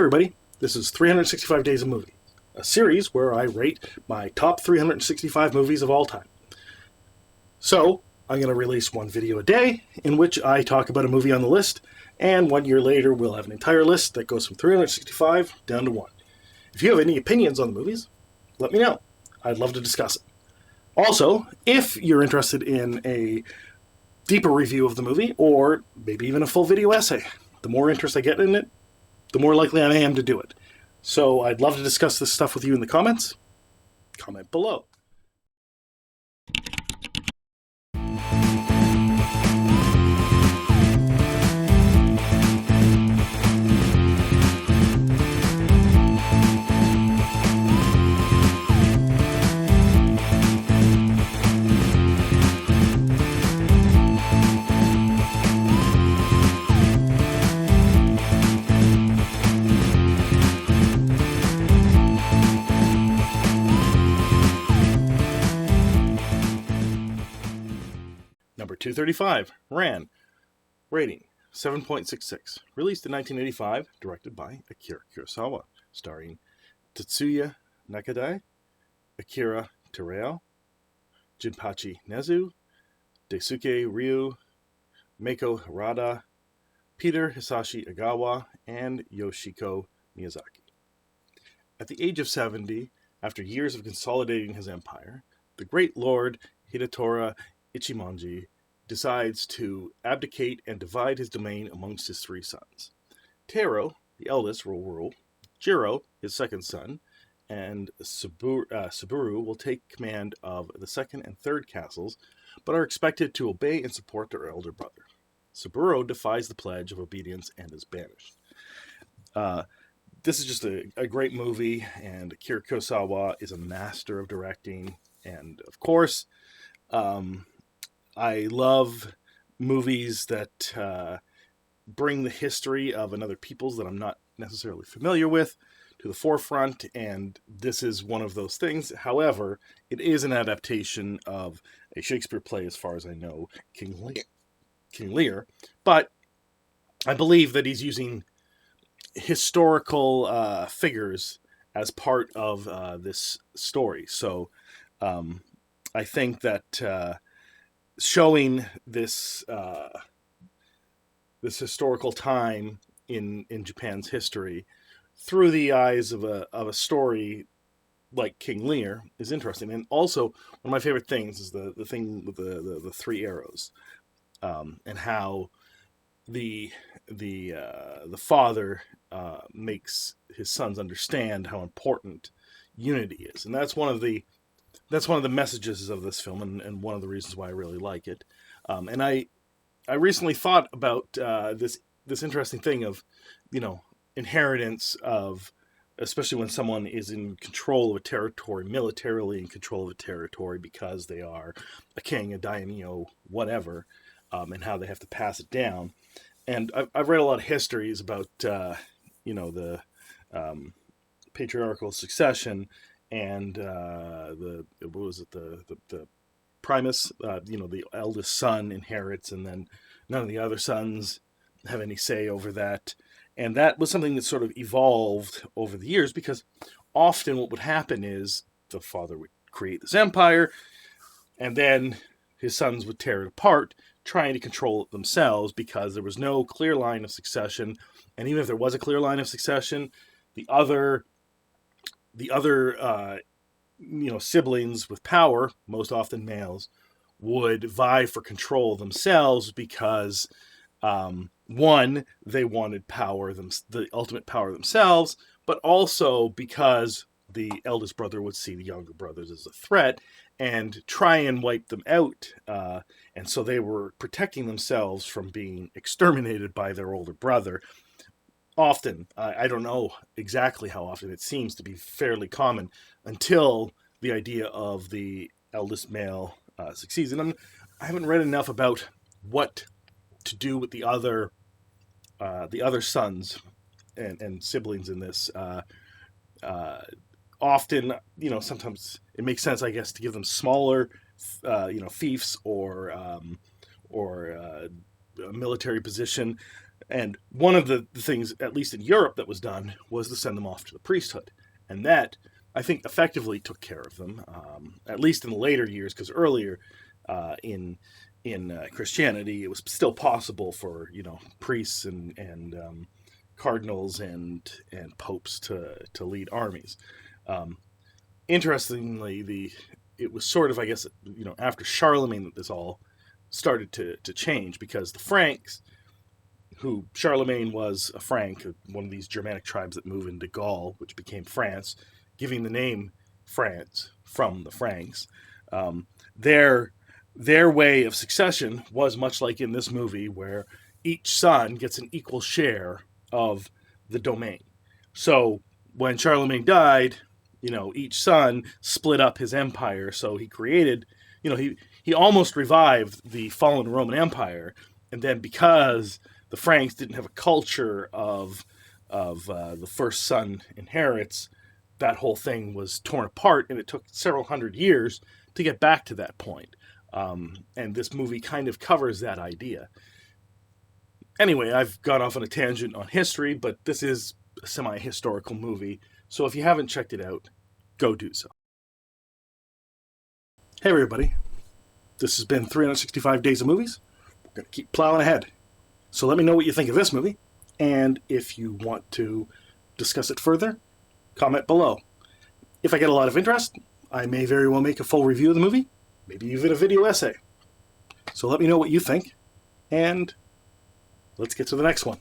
everybody. This is 365 Days of Movie, a series where I rate my top 365 movies of all time. So, I'm going to release one video a day in which I talk about a movie on the list, and 1 year later we'll have an entire list that goes from 365 down to 1. If you have any opinions on the movies, let me know. I'd love to discuss it. Also, if you're interested in a deeper review of the movie, or maybe even a full video essay, the more interest I get in it, the more likely I am to do it. So I'd love to discuss this stuff with you in the comments. Comment below. Number 235, Ran. Rating, 7.66. Released in 1985, directed by Akira Kurosawa. Starring Tatsuya Nakadai, Akira Terao, Jinpachi Nezu, Daisuke Ryu, Mieko Harada, Peter Hisashi Igawa, and Yoshiko Miyazaki. At the age of 70, after years of consolidating his empire, the Great Lord Hidetora Ichimonji decides to abdicate and divide his domain amongst his 3 sons. Taro, the eldest, will rule. Jiro, his second son, and Saburo will take command of the second and third castles, but are expected to obey and support their elder brother. Saburo defies the pledge of obedience and is banished. This is just a great movie, and Akira Kurosawa is a master of directing, and of course, I love movies that bring the history of another peoples that I'm not necessarily familiar with to the forefront, and this is one of those things. However, it is an adaptation of a Shakespeare play, as far as I know, King Lear, but I believe that he's using historical figures as part of this story. So I think that showing this this historical time in Japan's history through the eyes of a story like King Lear is interesting. And also, one of my favorite things is the thing with the 3 arrows, and how the father makes his sons understand how important unity is, and that's one of the messages of this film, and one of the reasons why I really like it. And I recently thought about this interesting thing of, inheritance of, especially when someone is in control of a territory, militarily in control of a territory because they are a king, a daimyo, whatever, and how they have to pass it down. And I've read a lot of histories about, the patriarchal succession, and the primus, the eldest son inherits, and then none of the other sons have any say over that. And that was something that sort of evolved over the years, because often what would happen is the father would create this empire, and then his sons would tear it apart, trying to control it themselves, because there was no clear line of succession. And even if there was a clear line of succession, the other siblings with power, most often males, would vie for control themselves, because one, they wanted power, the ultimate power themselves, but also because the eldest brother would see the younger brothers as a threat and try and wipe them out. And so they were protecting themselves from being exterminated by their older brother. Often, I don't know exactly how often, it seems to be fairly common, until the idea of the eldest male succeeds. And I haven't read enough about what to do with the other sons and siblings in this. Often, sometimes it makes sense, I guess, to give them smaller, fiefs or a military position. And one of the things, at least in Europe, that was done was to send them off to the priesthood. And that, I think, effectively took care of them, at least in the later years, because earlier in Christianity, it was still possible for, priests and cardinals and popes to lead armies. Interestingly, it was sort of, I guess, after Charlemagne that this all started to change, because the Franks, who Charlemagne was a Frank, one of these Germanic tribes that move into Gaul, which became France, giving the name France from the Franks. Their way of succession was much like in this movie, where each son gets an equal share of the domain. So when Charlemagne died, each son split up his empire. So he created, he almost revived the fallen Roman Empire. And then because the Franks didn't have a culture of the first son inherits, that whole thing was torn apart, and it took several hundred years to get back to that point. And this movie kind of covers that idea. Anyway, I've gone off on a tangent on history, but this is a semi-historical movie, so if you haven't checked it out, go do so. Hey everybody, this has been 365 Days of Movies. We're going to keep plowing ahead. So let me know what you think of this movie, and if you want to discuss it further, comment below. If I get a lot of interest, I may very well make a full review of the movie, maybe even a video essay. So let me know what you think, and let's get to the next one.